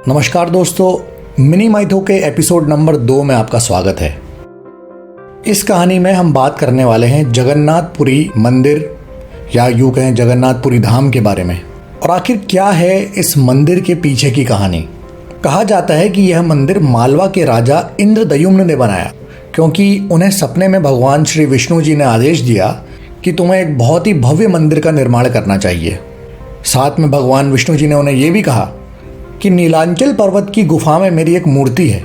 नमस्कार दोस्तों, mini mytho के एपिसोड नंबर 2 में आपका स्वागत है। इस कहानी में हम बात करने वाले हैं जगन्नाथपुरी मंदिर या यूँ कहें जगन्नाथपुरी धाम के बारे में। और आखिर क्या है इस मंदिर के पीछे की कहानी। कहा जाता है कि यह मंदिर मालवा के राजा इंद्रद्युम्न ने बनाया, क्योंकि उन्हें सपने में भगवान श्री विष्णु जी ने आदेश दिया कि तुम्हें एक बहुत ही भव्य मंदिर का निर्माण करना चाहिए। साथ में भगवान विष्णु जी ने उन्हें यह भी कहा कि नीलांचल पर्वत की गुफा में मेरी एक मूर्ति है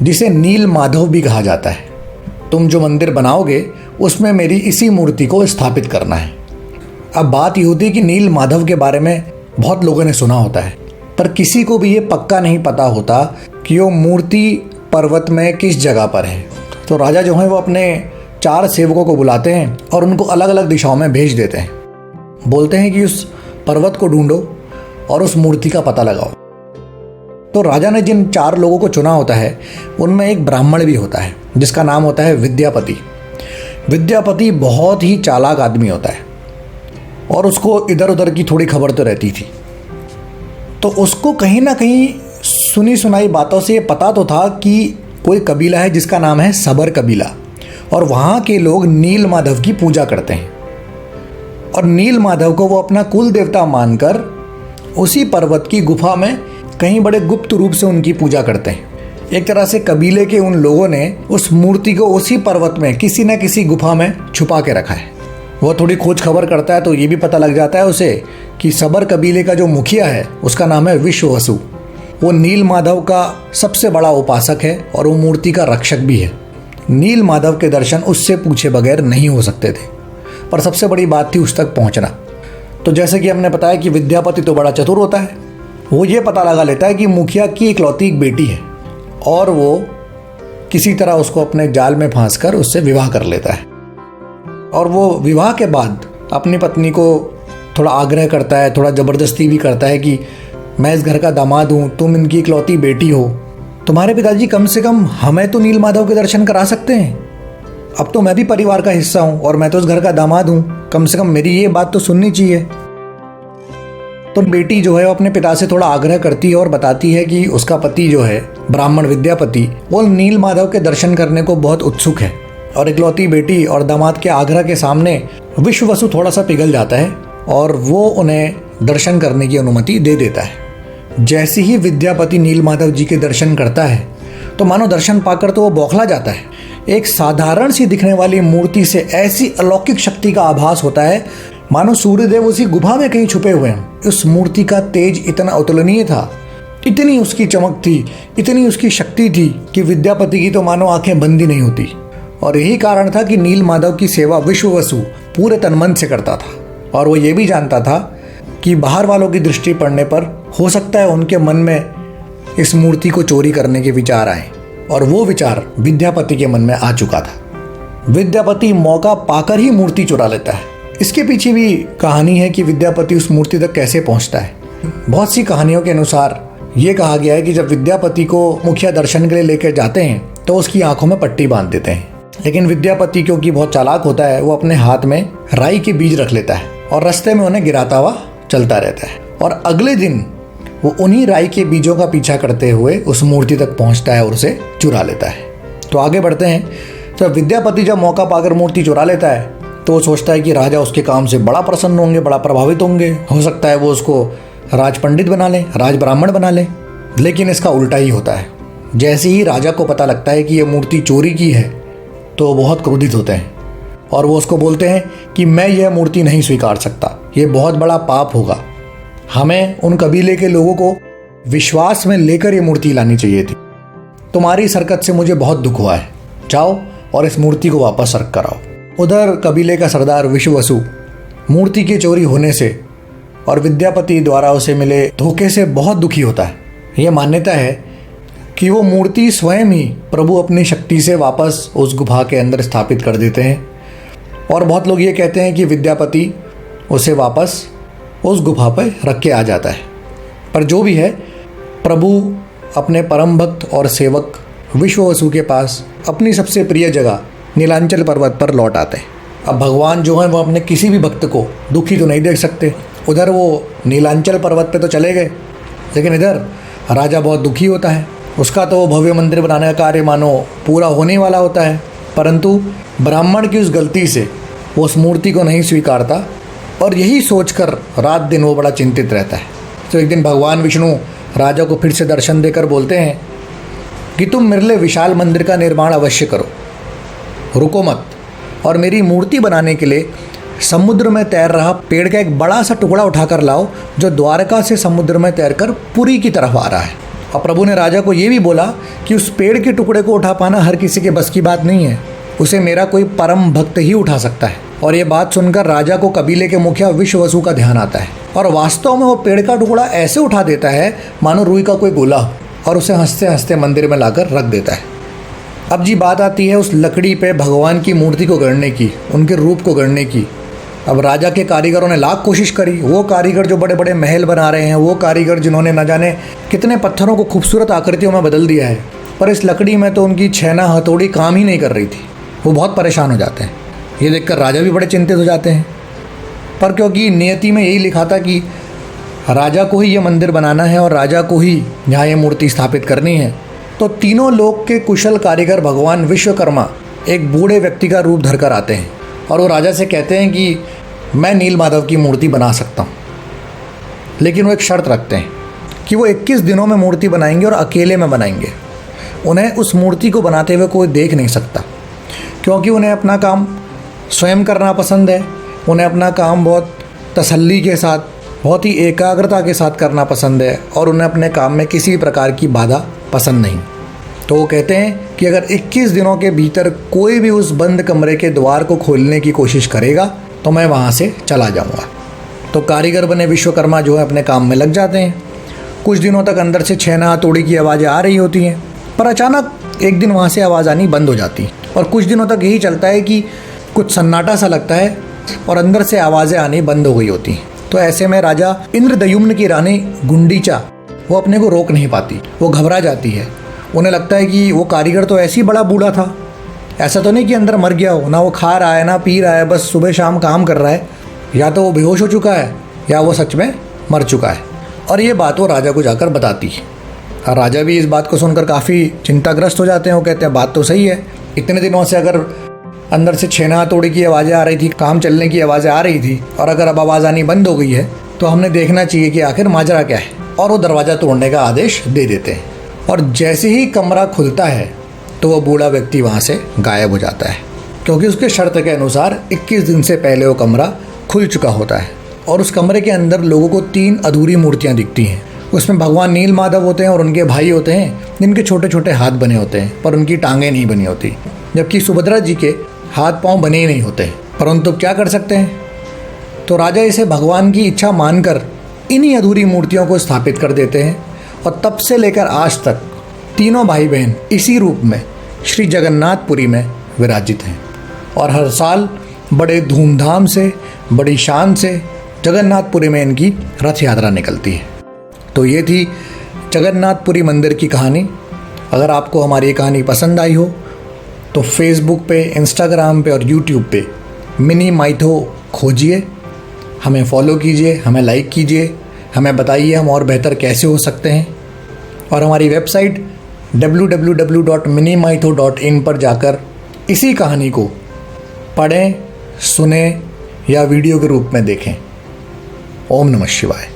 जिसे नील माधव भी कहा जाता है। तुम जो मंदिर बनाओगे उसमें मेरी इसी मूर्ति को स्थापित करना है। अब बात ये होती है कि नील माधव के बारे में बहुत लोगों ने सुना होता है, पर किसी को भी ये पक्का नहीं पता होता कि वो मूर्ति पर्वत में किस जगह पर है। तो राजा जो है वो अपने 4 सेवकों को बुलाते हैं और उनको अलग अलग दिशाओं में भेज देते हैं। बोलते हैं कि उस पर्वत को ढूंढो और उस मूर्ति का पता लगाओ। तो राजा ने जिन 4 लोगों को चुना होता है उनमें एक ब्राह्मण भी होता है जिसका नाम होता है विद्यापति। विद्यापति बहुत ही चालाक आदमी होता है और उसको इधर उधर की थोड़ी खबर तो रहती थी। तो उसको कहीं ना कहीं सुनी सुनाई बातों से ये पता तो था कि कोई कबीला है जिसका नाम है सबर कबीला, और वहाँ के लोग नील माधव की पूजा करते हैं। और नील माधव को वो अपना कुल देवता मानकर उसी पर्वत की गुफा में कहीं बड़े गुप्त रूप से उनकी पूजा करते हैं। एक तरह से कबीले के उन लोगों ने उस मूर्ति को उसी पर्वत में किसी न किसी गुफा में छुपा के रखा है। वो थोड़ी खोज खबर करता है तो ये भी पता लग जाता है उसे कि सबर कबीले का जो मुखिया है उसका नाम है विश्ववसु। वो नील माधव का सबसे बड़ा उपासक है और वो मूर्ति का रक्षक भी है। नील माधव के दर्शन उससे पूछे बगैर नहीं हो सकते थे, पर सबसे बड़ी बात थी उस तक पहुंचना। तो जैसे कि हमने बताया कि विद्यापति तो बड़ा चतुर होता है। वो ये पता लगा लेता है कि मुखिया की इकलौती एक बेटी है और वो किसी तरह उसको अपने जाल में फांस कर उससे विवाह कर लेता है। और वो विवाह के बाद अपनी पत्नी को थोड़ा आग्रह करता है, थोड़ा ज़बरदस्ती भी करता है कि मैं इस घर का दामाद हूँ, तुम इनकी इकलौती बेटी हो, तुम्हारे पिताजी कम से कम हमें तो नील माधव के दर्शन करा सकते हैं। अब तो मैं भी परिवार का हिस्सा हूँ और मैं तो उस घर का दामाद हूँ, कम से कम मेरी ये बात तो सुननी चाहिए। तो बेटी जो है वो अपने पिता से थोड़ा आग्रह करती है और बताती है कि उसका पति जो है ब्राह्मण विद्यापति वो नील माधव के दर्शन करने को बहुत उत्सुक है। और इकलौती बेटी और दामाद के आग्रह के सामने विश्ववसु थोड़ा सा पिघल जाता है और वो उन्हें दर्शन करने की अनुमति दे देता है। जैसे ही विद्यापति नील माधव जी के दर्शन करता है तो मानो दर्शन पाकर तो वो बौखला जाता है। एक साधारण सी दिखने वाली मूर्ति से ऐसी अलौकिक शक्ति का आभास होता है मानो सूर्यदेव उसी गुफा में कहीं छुपे हुए हैं। उस मूर्ति का तेज इतना अतुलनीय था, इतनी उसकी चमक थी, इतनी उसकी शक्ति थी कि विद्यापति की तो मानो आंखें बंद ही नहीं होती। और यही कारण था कि नील माधव की सेवा विश्ववसु पूरे तनमन से करता था। और वो ये भी जानता था कि बाहर वालों की दृष्टि पड़ने पर हो सकता है उनके मन में इस मूर्ति को चोरी करने के विचार आए, और वो विचार विद्यापति के मन में आ चुका था। विद्यापति मौका पाकर ही मूर्ति चुरा लेता है। इसके पीछे भी कहानी है कि विद्यापति उस मूर्ति तक कैसे पहुंचता है। बहुत सी कहानियों के अनुसार ये कहा गया है कि जब विद्यापति को मुखिया दर्शन के लिए लेकर जाते हैं तो उसकी आंखों में पट्टी बांध देते हैं। लेकिन विद्यापति क्योंकि बहुत चालाक होता है वो अपने हाथ में राई के बीज रख लेता है और रास्ते में उन्हें गिराता हुआ चलता रहता है। और अगले दिन वो उन्हीं राई के बीजों का पीछा करते हुए उस मूर्ति तक पहुंचता है और उसे चुरा लेता है। तो आगे बढ़ते हैं। तो विद्यापति जब मौका पाकर मूर्ति चुरा लेता है तो वो सोचता है कि राजा उसके काम से बड़ा प्रसन्न होंगे, बड़ा प्रभावित होंगे, हो सकता है वो उसको राज पंडित बना ले, राज ब्राह्मण बना ले। लेकिन इसका उल्टा ही होता है। जैसे ही राजा को पता लगता है कि ये मूर्ति चोरी की है तो वो बहुत क्रोधित होते हैं और वो उसको बोलते हैं कि मैं यह मूर्ति नहीं स्वीकार सकता, ये बहुत बड़ा पाप होगा। हमें उन कबीले के लोगों को विश्वास में लेकर ये मूर्ति लानी चाहिए थी। तुम्हारी इस हरकत से मुझे बहुत दुख हुआ है, जाओ और इस मूर्ति को वापस रख कर आओ। उधर कबीले का सरदार विश्ववसु मूर्ति के चोरी होने से और विद्यापति द्वारा उसे मिले धोखे से बहुत दुखी होता है। यह मान्यता है कि वो मूर्ति स्वयं ही प्रभु अपनी शक्ति से वापस उस गुफा के अंदर स्थापित कर देते हैं। और बहुत लोग ये कहते हैं कि विद्यापति उसे वापस उस गुफा पर रख के आ जाता है। पर जो भी है, प्रभु अपने परम भक्त और सेवक विश्ववसु के पास अपनी सबसे प्रिय जगह नीलांचल पर्वत पर लौट आते हैं। अब भगवान जो है वो अपने किसी भी भक्त को दुखी तो नहीं देख सकते। उधर वो नीलांचल पर्वत पे तो चले गए, लेकिन इधर राजा बहुत दुखी होता है। उसका तो भव्य मंदिर बनाने का कार्य मानो पूरा होने वाला होता है, परंतु ब्राह्मण की उस गलती से वो उस मूर्ति को नहीं स्वीकारता और यही सोचकर रात दिन वो बड़ा चिंतित रहता है। तो एक दिन भगवान विष्णु राजा को फिर से दर्शन देकर बोलते हैं कि तुम मेरे लिए विशाल मंदिर का निर्माण अवश्य करो, रुको मत, और मेरी मूर्ति बनाने के लिए समुद्र में तैर रहा पेड़ का एक बड़ा सा टुकड़ा उठाकर लाओ जो द्वारका से समुद्र में तैरकर पुरी की तरफ आ रहा है। और प्रभु ने राजा को ये भी बोला कि उस पेड़ के टुकड़े को उठा पाना हर किसी के बस की बात नहीं है, उसे मेरा कोई परम भक्त ही उठा सकता है। और ये बात सुनकर राजा को कबीले के मुखिया विश्ववसु का ध्यान आता है और वास्तव में वो पेड़ का टुकड़ा ऐसे उठा देता है मानो रुई का कोई गोला हो, और उसे हंसते हंसते मंदिर में लाकर रख देता है। अब जी बात आती है उस लकड़ी पे भगवान की मूर्ति को गढ़ने की, उनके रूप को गढ़ने की। अब राजा के कारीगरों ने लाख कोशिश करी, वो कारीगर जो बड़े बड़े महल बना रहे हैं, वो कारीगर जिन्होंने न जाने कितने पत्थरों को खूबसूरत आकृतियों में बदल दिया है, पर इस लकड़ी में तो उनकी छैना हथौड़ी काम ही नहीं कर रही थी। वो बहुत परेशान हो जाते हैं। ये देखकर राजा भी बड़े चिंतित हो जाते हैं, पर क्योंकि नियति में यही लिखा था कि राजा को ही ये मंदिर बनाना है और राजा को ही यहाँ ये मूर्ति स्थापित करनी है, तो तीनों लोक के कुशल कारीगर भगवान विश्वकर्मा एक बूढ़े व्यक्ति का रूप धरकर आते हैं और वो राजा से कहते हैं कि मैं नीलमाधव की मूर्ति बना सकता हूँ, लेकिन वो एक शर्त रखते हैं कि वो 21 दिनों में मूर्ति बनाएंगे और अकेले में बनाएंगे। उन्हें उस मूर्ति को बनाते हुए कोई देख नहीं सकता, क्योंकि उन्हें अपना काम स्वयं करना पसंद है। उन्हें अपना काम बहुत तसल्ली के साथ, बहुत ही एकाग्रता के साथ करना पसंद है और उन्हें अपने काम में किसी भी प्रकार की बाधा पसंद नहीं। तो वो कहते हैं कि अगर 21 दिनों के भीतर कोई भी उस बंद कमरे के द्वार को खोलने की कोशिश करेगा तो मैं वहाँ से चला जाऊँगा। तो कारीगर बने विश्वकर्मा जो है अपने काम में लग जाते हैं। कुछ दिनों तक अंदर से छैना हथौड़ी की आवाज़ें आ रही होती हैं, पर अचानक एक दिन वहाँ से आवाज़ आनी बंद हो जाती है और कुछ दिनों तक यही चलता है कि कुछ सन्नाटा सा लगता है और अंदर से आवाज़ें आनी बंद हो गई होती हैं। तो ऐसे में राजा इंद्रदयुम्न की रानी गुंडीचा वो अपने को रोक नहीं पाती, वो घबरा जाती है। उन्हें लगता है कि वो कारीगर तो ऐसे ही बड़ा बूढ़ा था, ऐसा तो नहीं कि अंदर मर गया हो, ना वो खा रहा है ना पी रहा है, बस सुबह शाम काम कर रहा है। या तो वो बेहोश हो चुका है या वो सच में मर चुका है। और ये बात वो राजा को जाकर बताती है और राजा भी इस बात को सुनकर काफ़ी चिंताग्रस्त हो जाते हैं। वो कहते हैं बात तो सही है, इतने दिनों से अगर अंदर से छेना हथौड़ी की आवाज़ें आ रही थी, काम चलने की आवाज़ें आ रही थी, और अगर अब आवाज़ आनी बंद हो गई है तो हमने देखना चाहिए कि आखिर माजरा क्या है। और वो दरवाज़ा तोड़ने का आदेश दे देते हैं और जैसे ही कमरा खुलता है तो वो बूढ़ा व्यक्ति वहाँ से गायब हो जाता है, क्योंकि उसके शर्त के अनुसार 21 दिन से पहले वो कमरा खुल चुका होता है। और उस कमरे के अंदर लोगों को 3 अधूरी मूर्तियाँ दिखती हैं। उसमें भगवान नीलमाधव होते हैं और उनके भाई होते हैं जिनके छोटे छोटे हाथ बने होते हैं पर उनकी टांगें नहीं बनी होती, जबकि सुभद्रा जी के हाथ पांव बने ही नहीं होते। परंतु क्या कर सकते हैं, तो राजा इसे भगवान की इच्छा मानकर इन्हीं अधूरी मूर्तियों को स्थापित कर देते हैं और तब से लेकर आज तक तीनों भाई बहन इसी रूप में श्री जगन्नाथपुरी में विराजित हैं और हर साल बड़े धूमधाम से, बड़ी शान से जगन्नाथपुरी में इनकी रथ यात्रा निकलती है। तो ये थी जगन्नाथपुरी मंदिर की कहानी। अगर आपको हमारी ये कहानी पसंद आई हो तो फेसबुक पे, इंस्टाग्राम पे और यूट्यूब पे मिनी माइथो खोजिए, हमें फॉलो कीजिए, हमें लाइक कीजिए, हमें बताइए हम और बेहतर कैसे हो सकते हैं। और हमारी वेबसाइट www.minimytho.in पर जाकर इसी कहानी को पढ़ें, सुने या वीडियो के रूप में देखें। ओम नमः शिवाय।